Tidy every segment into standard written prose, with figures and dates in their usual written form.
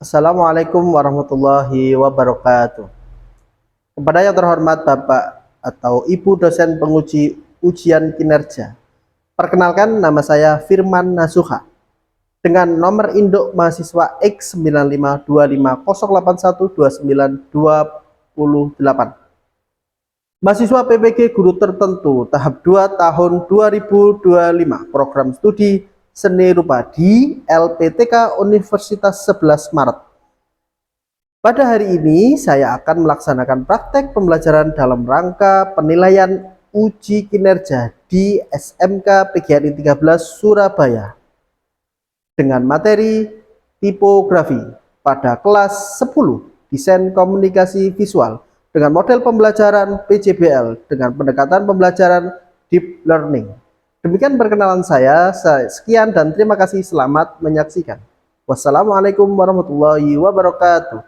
Assalamualaikum warahmatullahi wabarakatuh. Kepada yang terhormat Bapak atau Ibu dosen penguji ujian kinerja, perkenalkan nama saya Firman Nasuha dengan nomor induk mahasiswa X95250812928. Mahasiswa PPG Guru Tertentu tahap 2 tahun 2025, program studi Seni Rupa di LPTK Universitas 11 Maret. Pada hari ini saya akan melaksanakan praktek pembelajaran dalam rangka penilaian uji kinerja di SMK PGRI 13 Surabaya dengan materi tipografi pada kelas 10 Desain Komunikasi Visual dengan model pembelajaran PJBL dengan pendekatan pembelajaran Deep Learning. Demikian perkenalan saya. Sekian dan terima kasih. Selamat menyaksikan. Wassalamualaikum warahmatullahi wabarakatuh.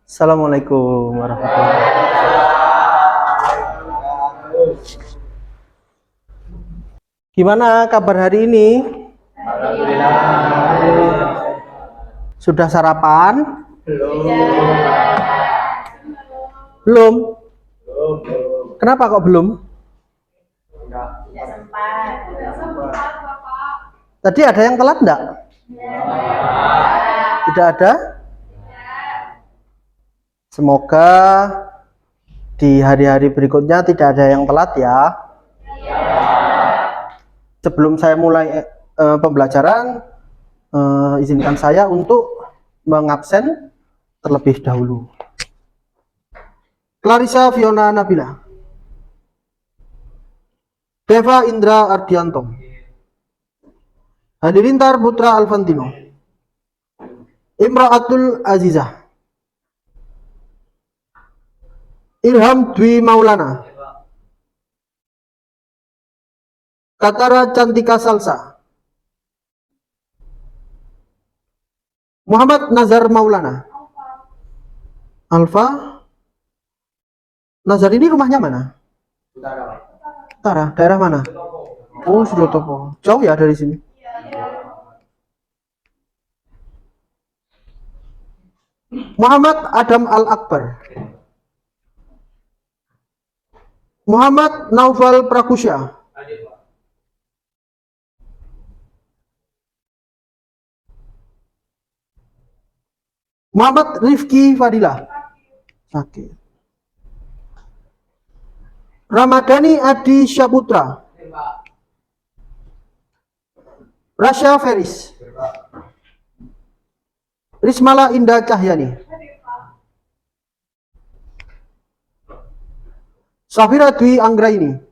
Assalamualaikum warahmatullahi wabarakatuh. Gimana kabar hari ini? Sudah sarapan? Belum? Kenapa kok belum? Tidak sempat. Tadi ada yang telat enggak? Tidak ada? Semoga di hari-hari berikutnya tidak ada yang telat ya. Sebelum saya mulai pembelajaran, izinkan saya untuk mengabsen terlebih dahulu. Clarissa Fiona Nabila, Deva Indra Ardianto, Hadirintar Putra Alfantino, Imra'atul Azizah, Ilham Dwi Maulana, Katara Cantika Salsa, Muhammad Nazar Maulana, Alfa. Nazar ini rumahnya mana? Utara. Daerah mana? Oh, Sudotopo. Jauh ya dari sini? Muhammad Adam Al-Akbar, Muhammad Naufal Prakusya, Muhammad Rifki Fadilah, sakit. Ramadhani Adi Syaputra, Rasya Feris, Rismala Indah Cahyani, Safira Dwi Anggraini,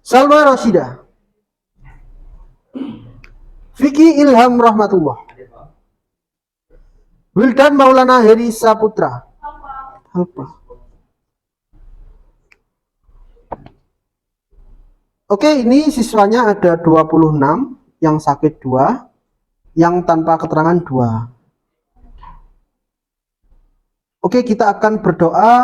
Salwa Rashida, Vicky Ilham Rahmatullah, Wildan Maulana Heri Saputra, Alfa. Oke, ini siswanya ada 26, yang sakit 2, yang tanpa keterangan 2. Oke, kita akan berdoa.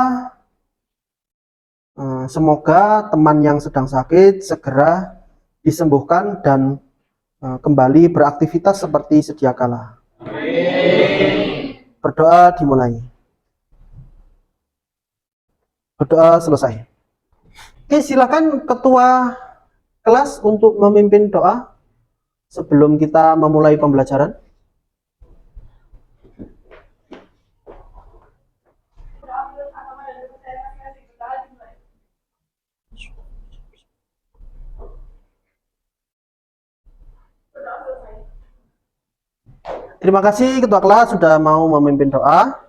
Semoga teman yang sedang sakit segera disembuhkan dan kembali beraktivitas seperti sedia kala. Berdoa dimulai. Berdoa selesai. Oke, silakan ketua kelas untuk memimpin doa sebelum kita memulai pembelajaran. Terima kasih ketua kelas sudah mau memimpin doa.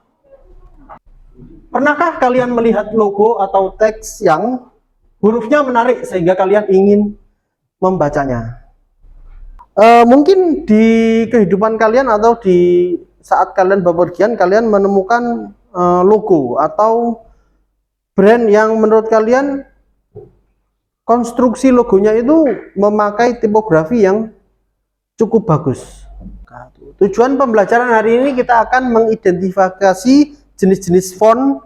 Pernahkah kalian melihat logo atau teks yang hurufnya menarik sehingga kalian ingin membacanya? Mungkin di kehidupan kalian atau di saat kalian bepergian kalian menemukan logo atau brand yang menurut kalian konstruksi logonya itu memakai tipografi yang cukup bagus. Tujuan pembelajaran hari ini kita akan mengidentifikasi jenis-jenis font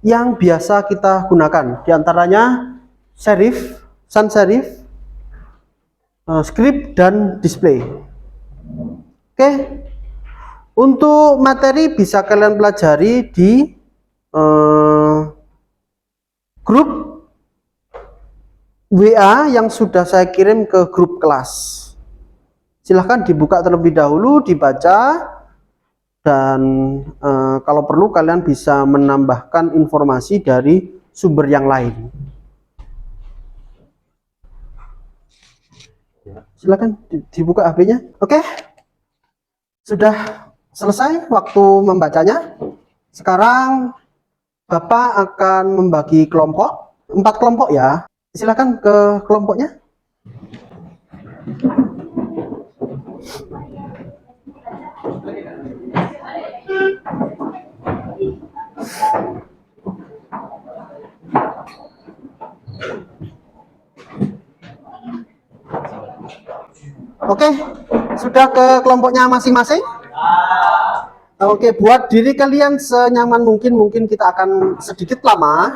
yang biasa kita gunakan. Di antaranya serif, sans serif, script, dan display. Oke, untuk materi bisa kalian pelajari di grup WA yang sudah saya kirim ke grup kelas. Silahkan dibuka terlebih dahulu, dibaca, dan kalau perlu kalian bisa menambahkan informasi dari sumber yang lain. Silahkan dibuka HP-nya. Oke, sudah selesai waktu membacanya. Sekarang Bapak akan membagi kelompok, 4 kelompok ya. Silakan ke kelompoknya. Oke, sudah ke kelompoknya masing-masing? Oke, buat diri kalian senyaman mungkin kita akan sedikit lama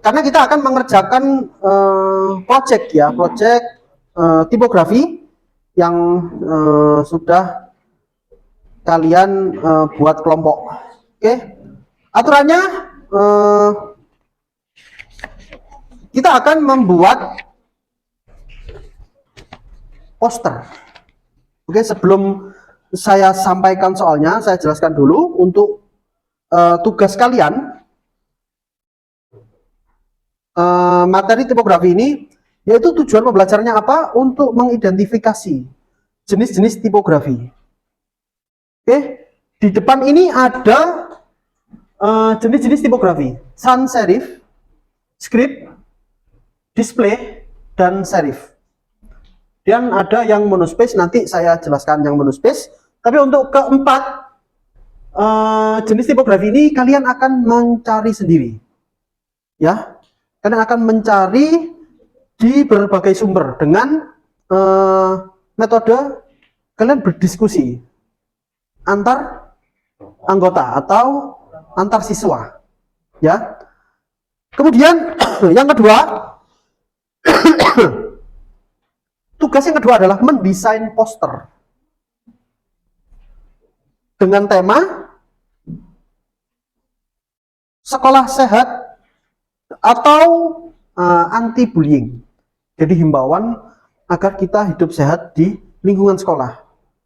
karena kita akan mengerjakan project ya, project tipografi yang sudah kalian buat kelompok. Oke, aturannya kita akan membuat poster. Oke, sebelum saya sampaikan soalnya, saya jelaskan dulu untuk tugas kalian. Materi tipografi ini, yaitu tujuan pembelajarannya apa? Untuk mengidentifikasi jenis-jenis tipografi. Oke, di depan ini ada jenis-jenis tipografi: sans serif, script, display, dan serif. Dan ada yang monospace, nanti saya jelaskan yang monospace. Tapi untuk keempat jenis tipografi ini kalian akan mencari sendiri, ya. Kalian akan mencari di berbagai sumber dengan metode kalian berdiskusi antar anggota atau antar siswa, ya. Kemudian yang kedua, tugas yang kedua adalah mendesain poster dengan tema sekolah sehat atau anti bullying. Jadi himbauan agar kita hidup sehat di lingkungan sekolah.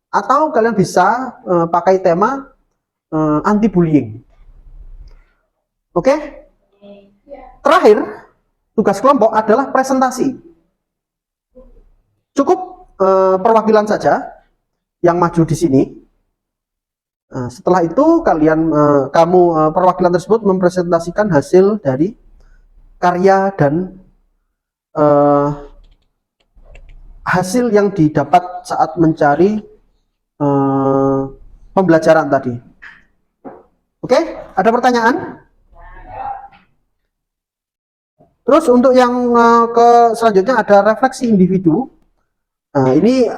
Atau kalian bisa pakai tema anti bullying. Oke? Terakhir, tugas kelompok adalah presentasi. Cukup perwakilan saja yang maju di sini. Setelah itu kamu perwakilan tersebut mempresentasikan hasil dari karya dan hasil yang didapat saat mencari pembelajaran tadi. Oke, ada pertanyaan? Terus untuk yang selanjutnya ada refleksi individu. Ini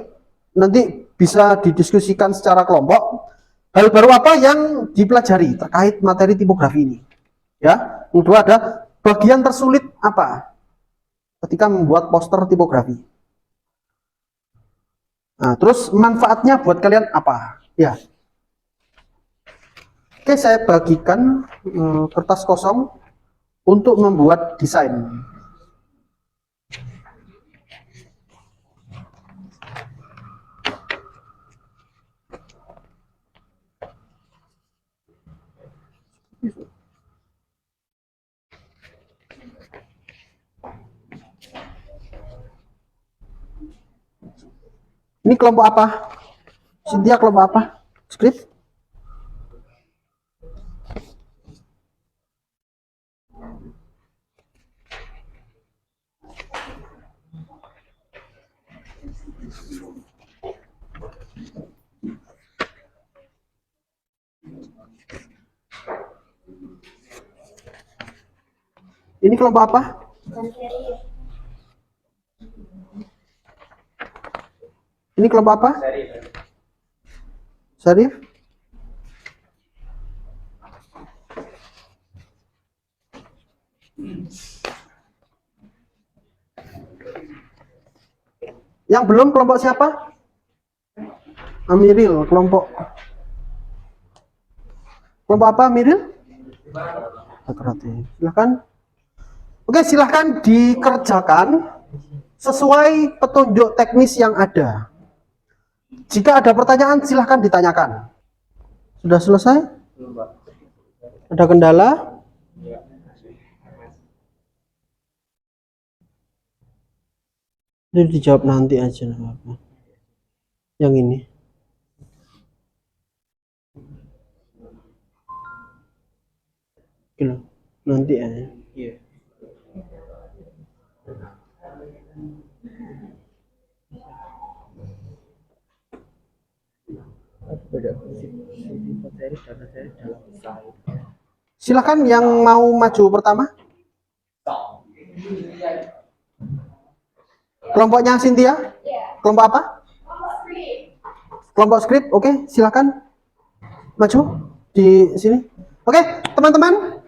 nanti bisa didiskusikan secara kelompok. Hal baru apa yang dipelajari terkait materi tipografi ini? Ya, yang kedua ada bagian tersulit apa ketika membuat poster tipografi. Nah, terus manfaatnya buat kalian apa? Ya. Oke, saya bagikan kertas kosong untuk membuat desain. Ini kelompok apa? Cynthia kelompok apa? Script? Ini kelompok apa? Ini kelompok apa? Sarif. Yang belum kelompok siapa? Amiril, kelompok apa Amiril? Dekoratif. Silahkan. Oke, silahkan dikerjakan sesuai petunjuk teknis yang ada. Jika ada pertanyaan, silahkan ditanyakan. Sudah selesai? Ada kendala? Ini dijawab nanti aja. Yang ini. Gila, nanti aja. Silakan yang mau maju pertama. Kelompoknya Cynthia? Kelompok apa? Kelompok skrip. Oke, silakan maju di sini. Oke, teman-teman,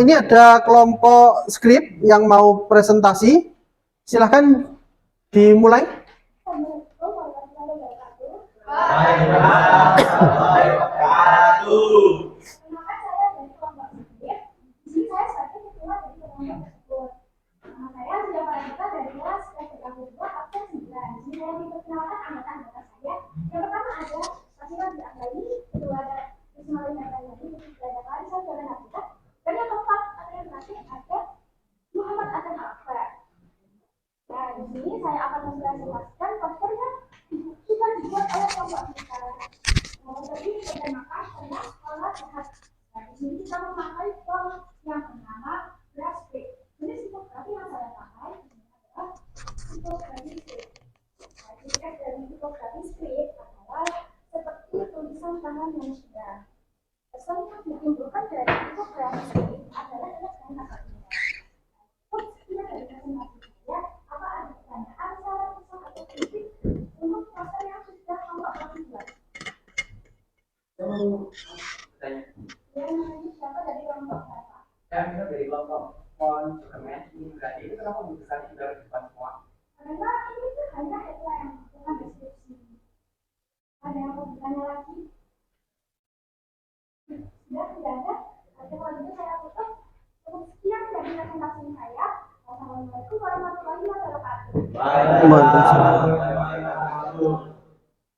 ini ada kelompok skrip yang mau presentasi. Silakan dimulai.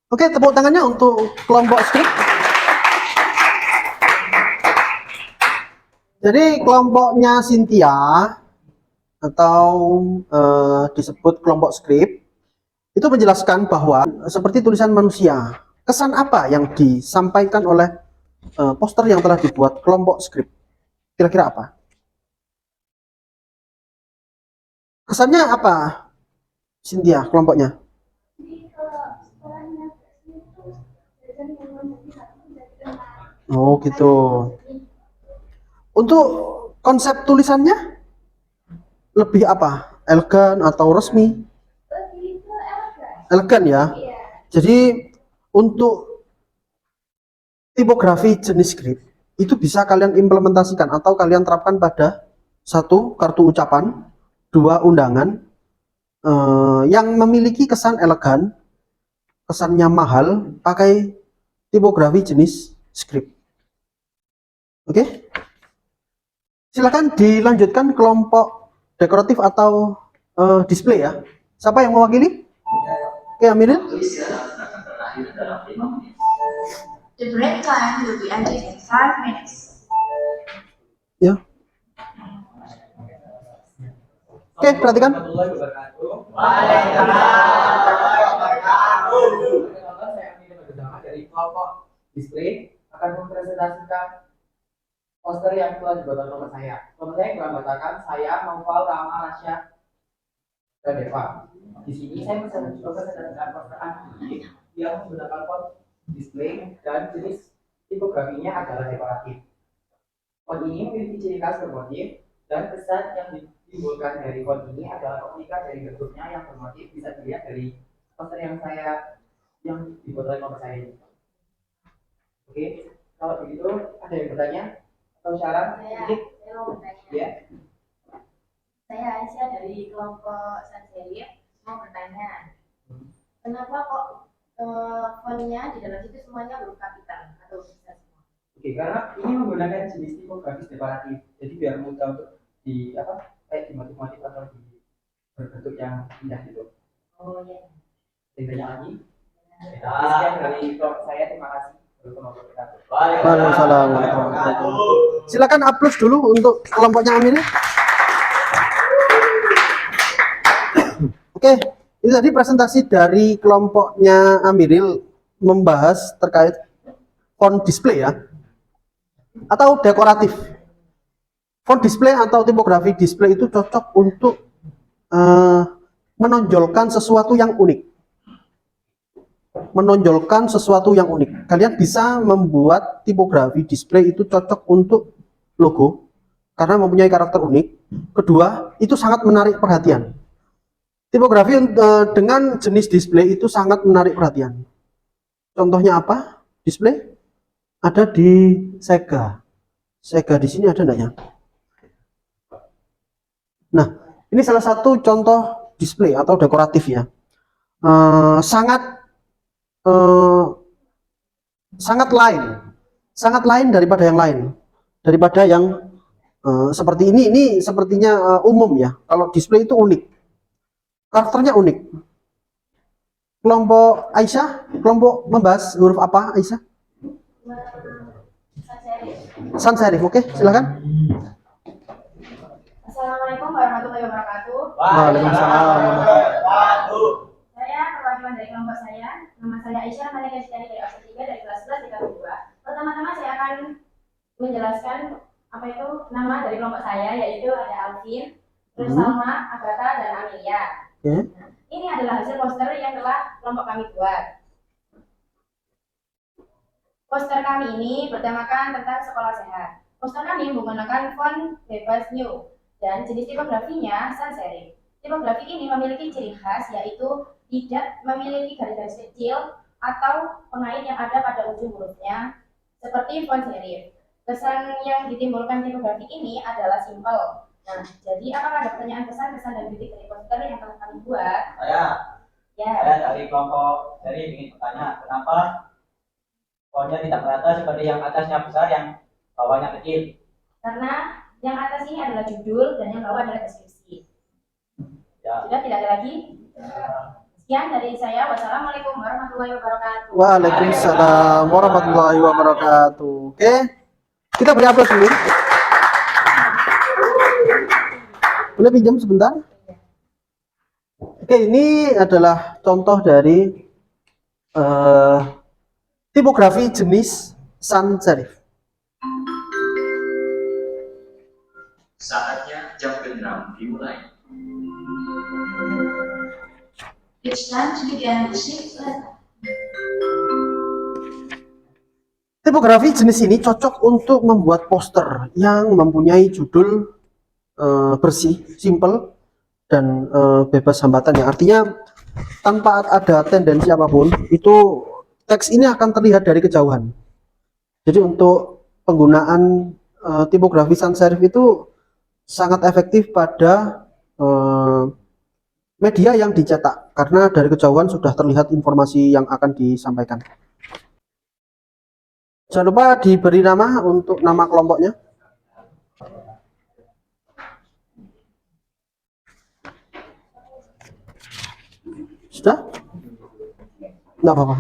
Oke, tepuk tangannya untuk kelompok skrip. Jadi kelompoknya Cynthia atau disebut kelompok skrip itu menjelaskan bahwa seperti tulisan manusia, kesan apa yang disampaikan oleh poster yang telah dibuat kelompok skrip? Kira-kira apa? Kesannya apa, Cynthia, kelompoknya? Oh gitu. Untuk konsep tulisannya lebih apa? Elegan atau resmi? Elegan ya. Jadi untuk tipografi jenis skrip itu bisa kalian implementasikan atau kalian terapkan pada satu, kartu ucapan, dua, undangan yang memiliki kesan elegan, kesannya mahal, pakai tipografi jenis skrip. Oke, silakan dilanjutkan kelompok dekoratif atau display ya. Siapa yang mewakili? Oke, Amiril. The break time will be ended in 5 minutes. Ya. Oke, perhatikan. Dari kelompok display akan mempresentasikan poster yang telah dibuat oleh teman saya. Teman saya telah mengatakan saya Naufal, Rama, Rasya, dan Deva. Di sini saya mempresentasikan poster anti yang menggunakan font display dan jenis tipografinya adalah dekoratif. Font ini memiliki ciri khas bermotif dan kesan yang ditimbulkan dari font ini adalah komunikat dari bentuknya yang bermotif bisa dilihat dari poster yang dibuat oleh kelompok saya ini. Oke, kalau begitu ada yang bertanya atau syarat? Saya mau bertanya. Ya. Saya Aisyah dari kelompok Sanjaya mau bertanya. Kenapa kok fontnya di dalam situ semuanya huruf kapital atau besar semua. Oke, karena ini menggunakan jenis tipografis separatif, jadi biar mudah untuk di apa kayak di motif-motif atau di berbentuk yang indah gitu. Oh iya. Intinya lagi. Sekian dari kelompok saya, terima kasih. Waalaikumsalam warahmatullahi wabarakatuh. Silakan upload dulu untuk kelompoknya Amiril. Oke, ini tadi presentasi dari kelompoknya Amiril membahas terkait font display ya, atau dekoratif. Font display atau tipografi display itu cocok untuk menonjolkan sesuatu yang unik. Menonjolkan sesuatu yang unik. Kalian bisa membuat tipografi display itu cocok untuk logo karena mempunyai karakter unik. Kedua, itu sangat menarik perhatian. Tipografi dengan jenis display itu sangat menarik perhatian. Contohnya apa? Display ada di Sega. Sega di sini ada enggak ya? Nah, ini salah satu contoh display atau dekoratif ya. Sangat lain daripada yang lain, daripada yang seperti ini sepertinya umum ya. Kalau display itu unik, karakternya unik. Kelompok Aisyah, kelompok membahas huruf apa Aisyah? Sans serif, oke, silakan. Assalamualaikum warahmatullahi wabarakatuh. Waalaikumsalam warahmatullahi wabarakatuh. Saya perwakilan dari kelompok saya. Nama saya Aisyah, Malika Sitani dari kelas 3 dari kelas 11 tingkat 2. Pertama-tama saya akan menjelaskan apa itu nama dari kelompok saya, yaitu ada Alvin, terus Salma, Agatha, dan Amelia. Nah, ini adalah hasil poster yang telah kelompok kami buat. Poster kami ini bertemakan tentang sekolah sehat. Poster kami menggunakan font bebas new dan jenis tipografinya sans serif. Tipografi ini memiliki ciri khas yaitu tidak memiliki garis-garis kecil atau pengait yang ada pada ujung hurufnya seperti font serif. Kesan yang ditimbulkan tipografi ini adalah simpel. Nah, jadi apakah ada pertanyaan kesan dan kritik dari poster yang telah kami buat? Saya dari kelompok dari ingin bertanya, kenapa fontnya tidak merata seperti yang atasnya besar, yang bawahnya kecil? Karena yang atas ini adalah judul dan yang bawah adalah deskripsi. Ya. Sudah tidak ada lagi? Sekian dari saya. Wassalamualaikum warahmatullahi wabarakatuh. Waalaikumsalam warahmatullahi wabarakatuh. Oke, kita beri aplaus dulu. Boleh pinjam sebentar? Oke, ini adalah contoh dari tipografi jenis sans serif. Saatnya jam genggam dimulai. It's time to begin the shift. Tipografi jenis ini cocok untuk membuat poster yang mempunyai judul bersih, simple, dan bebas hambatan ya. Artinya tanpa ada tendensi apapun, itu teks ini akan terlihat dari kejauhan. Jadi untuk penggunaan tipografi sans serif itu sangat efektif pada media yang dicetak karena dari kejauhan sudah terlihat informasi yang akan disampaikan. Jangan lupa diberi nama untuk nama kelompoknya. Sudah? Enggak apa-apa.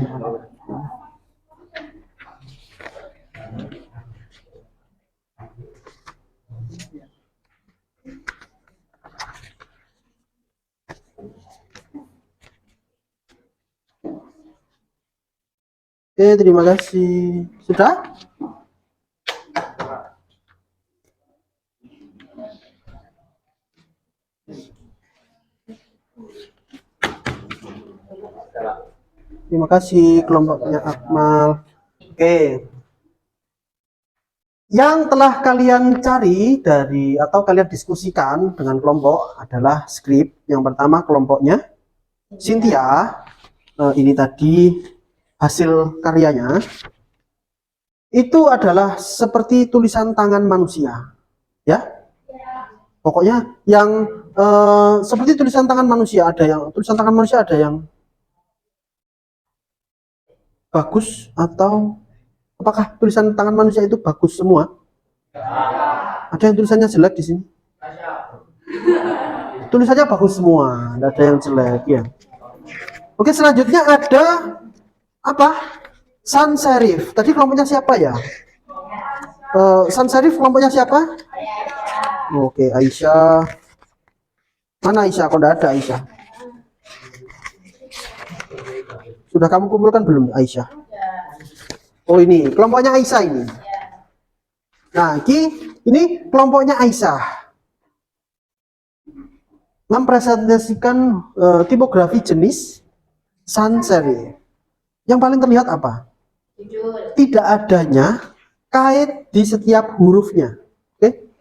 Oke, terima kasih. Sudah? Terima kasih kelompoknya Akmal. Oke. Yang telah kalian cari dari atau kalian diskusikan dengan kelompok adalah skrip. Yang pertama kelompoknya Cynthia. Ini tadi hasil karyanya. Itu adalah seperti tulisan tangan manusia. Ya. Pokoknya yang seperti tulisan tangan manusia, ada yang tulisan tangan manusia, ada yang bagus atau apakah tulisan tangan manusia itu bagus semua? Ada yang tulisannya jelek di sini? Tulisannya bagus semua, tidak ada yang jelek ya. Oke, selanjutnya ada apa? Sans serif. Tadi kelompoknya siapa ya? Sans serif kelompoknya siapa? Oke, Aisyah. Mana Aisyah? Kok tidak ada Aisyah? Sudah kamu kumpulkan belum Aisyah? Oh ini, kelompoknya Aisyah ini. Nah, ini kelompoknya Aisyah. Mempresentasikan tipografi jenis sans serif. Yang paling terlihat apa? Jujur. Tidak adanya kait di setiap hurufnya. Oke?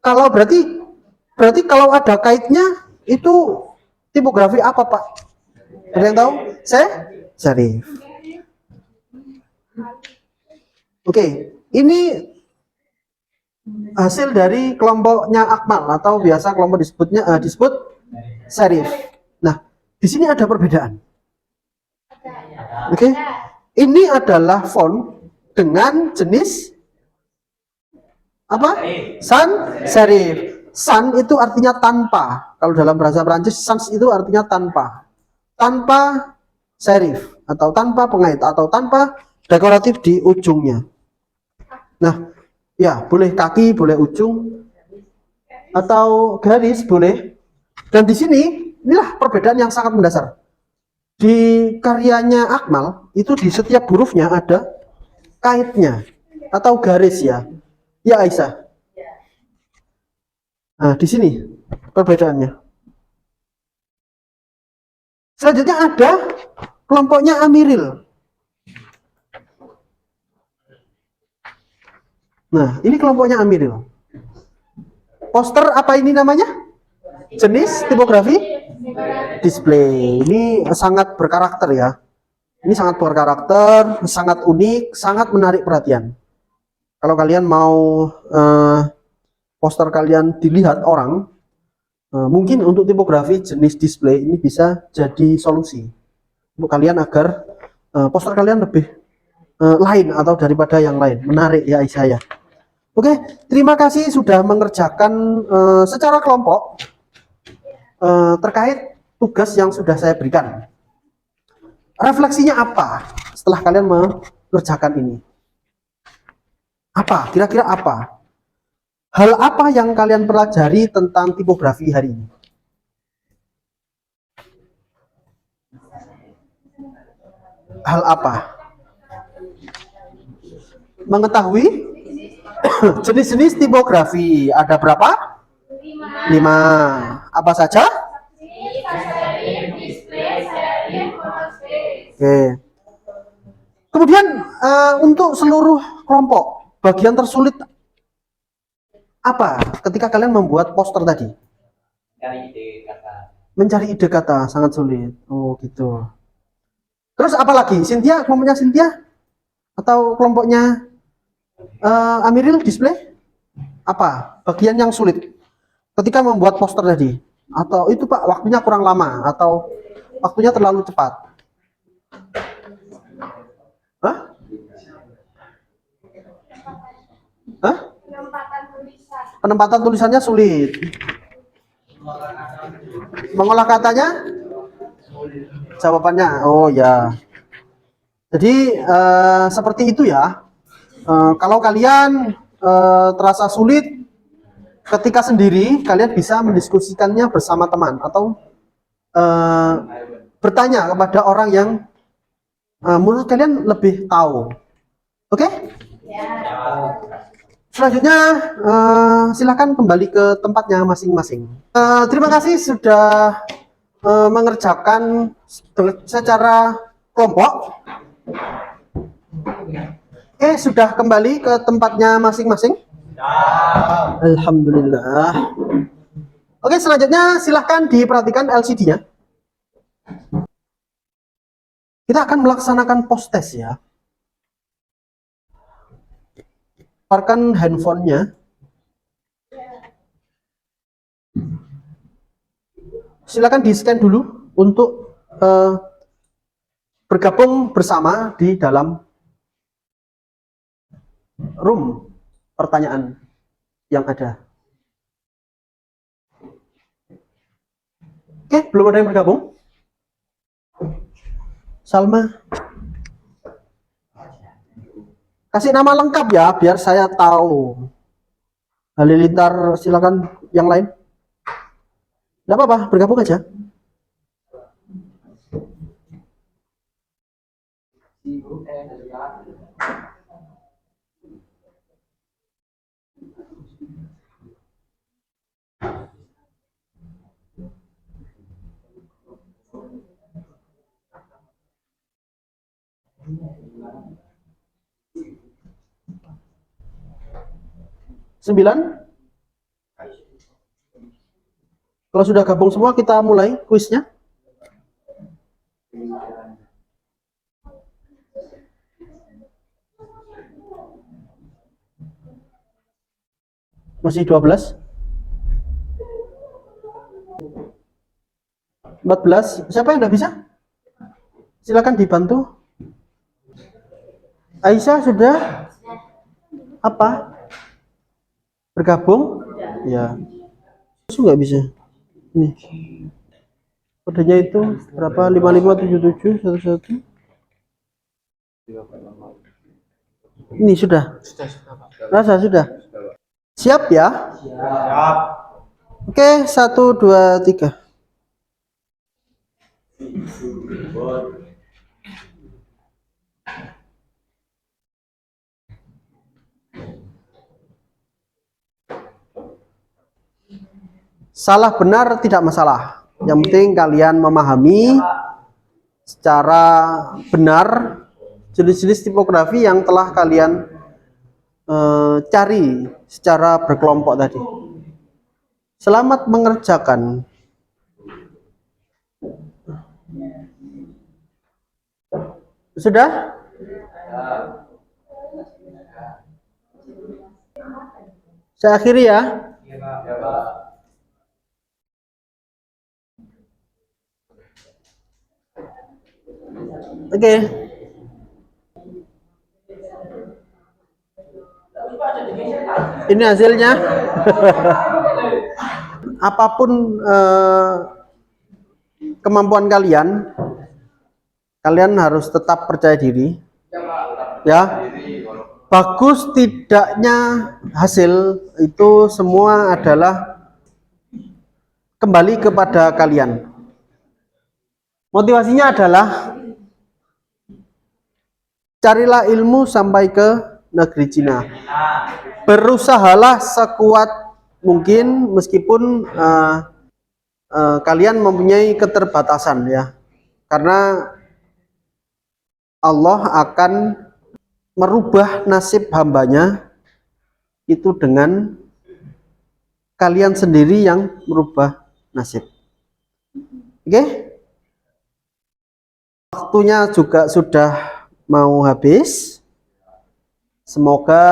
Kalau berarti kalau ada kaitnya itu tipografi apa, Pak? Ada yang tahu? Serif. Oke, ini hasil dari kelompoknya Akmal atau biasa kelompok disebut serif. Nah, di sini ada perbedaan. Oke, ini adalah font dengan jenis apa? Sans serif. Sans itu artinya tanpa. Kalau dalam bahasa Prancis, sans itu artinya tanpa. Tanpa serif atau tanpa pengait atau tanpa dekoratif di ujungnya. Nah, ya boleh kaki, boleh ujung, atau garis boleh. Dan di sini inilah perbedaan yang sangat mendasar. Di karyanya Akmal itu di setiap hurufnya ada kaitnya atau garis ya. Ya Aisyah. Nah, di sini perbedaannya. Selanjutnya ada kelompoknya Amiril. Nah, ini kelompoknya Amiril. Poster apa ini namanya? Jenis tipografi display. Ini sangat berkarakter ya. Ini sangat berkarakter, sangat unik, sangat menarik perhatian. Kalau kalian mau poster kalian dilihat orang, mungkin untuk tipografi jenis display ini bisa jadi solusi untuk kalian agar poster kalian lebih lain atau daripada yang lain. Menarik ya Aisyah ya. Oke, terima kasih sudah mengerjakan secara kelompok terkait tugas yang sudah saya berikan. Refleksinya apa setelah kalian mengerjakan ini? Apa? Kira-kira apa? Hal apa yang kalian pelajari tentang tipografi hari ini? Hal apa? Mengetahui jenis-jenis tipografi. Ada berapa? 5. Apa saja? Oke. Kemudian untuk seluruh kelompok, bagian tersulit apa ketika kalian membuat poster tadi? Mencari ide kata sangat sulit. Oh gitu. Terus apa lagi? Cynthia, kelompoknya Cynthia? Atau kelompoknya Amiril display? Apa bagian yang sulit ketika membuat poster tadi? Atau itu Pak waktunya kurang lama atau waktunya terlalu cepat? Hah? Hah? Penempatan tulisannya sulit. Mengolah katanya? Jawabannya, oh ya. Jadi seperti itu ya. Kalau kalian terasa sulit ketika sendiri, kalian bisa mendiskusikannya bersama teman atau bertanya kepada orang yang menurut kalian lebih tahu. Oke? Selanjutnya silakan kembali ke tempatnya masing-masing. Terima kasih sudah mengerjakan secara kelompok. Oke, sudah kembali ke tempatnya masing-masing? Alhamdulillah. Oke, selanjutnya silahkan diperhatikan LCD-nya. Kita akan melaksanakan post test ya. Keluarkan handphonenya. Silakan di-scan dulu untuk bergabung bersama di dalam room pertanyaan yang ada. Oke, belum ada yang bergabung? Salma. Kasih nama lengkap ya, biar saya tahu. Halilintar, silakan yang lain. Tidak apa-apa, bergabung aja. Sembilan. Kalau sudah gabung semua, kita mulai kuisnya. Masih 12. 14. Siapa yang tidak bisa? Silakan dibantu. Aisyah sudah? Apa? Bergabung? Ya. Itu nggak bisa. Ini. Kodenya itu berapa? 557711. Ini sudah. Rasa sudah. Siap ya? Siap. Oke, 1 2 3. Salah benar tidak masalah. Yang penting kalian memahami secara benar jenis-jenis tipografi yang telah kalian cari secara berkelompok tadi. Selamat mengerjakan. Sudah? Saya akhiri ya. Oke. Ini hasilnya. Apapun kemampuan kalian, kalian harus tetap percaya diri. Ya. Bagus tidaknya hasil itu semua adalah kembali kepada kalian. Motivasinya adalah carilah ilmu sampai ke negeri Cina. Berusahalah sekuat mungkin meskipun kalian mempunyai keterbatasan ya. Karena Allah akan merubah nasib hambanya itu dengan kalian sendiri yang merubah nasib. Oke? Waktunya juga sudah mau habis. Semoga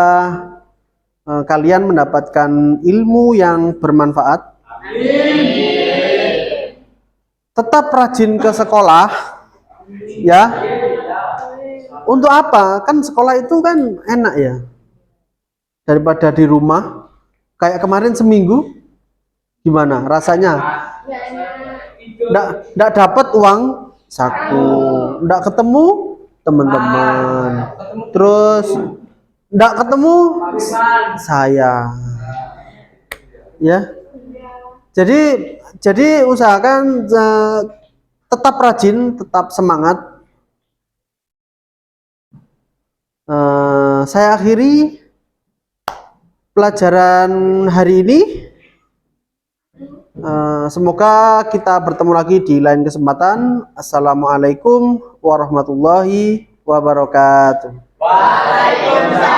kalian mendapatkan ilmu yang bermanfaat. Tetap rajin ke sekolah, ya. Untuk apa? Kan sekolah itu kan enak ya. Daripada di rumah. Kayak kemarin seminggu, gimana rasanya? Nggak dapat uang saku, nggak ketemu teman-teman, terus nggak ketemu saya, ya. Jadi usahakan tetap rajin, tetap semangat. Saya akhiri pelajaran hari ini. Semoga kita bertemu lagi di lain kesempatan. Assalamualaikum warahmatullahi wabarakatuh. Waalaikumsalam.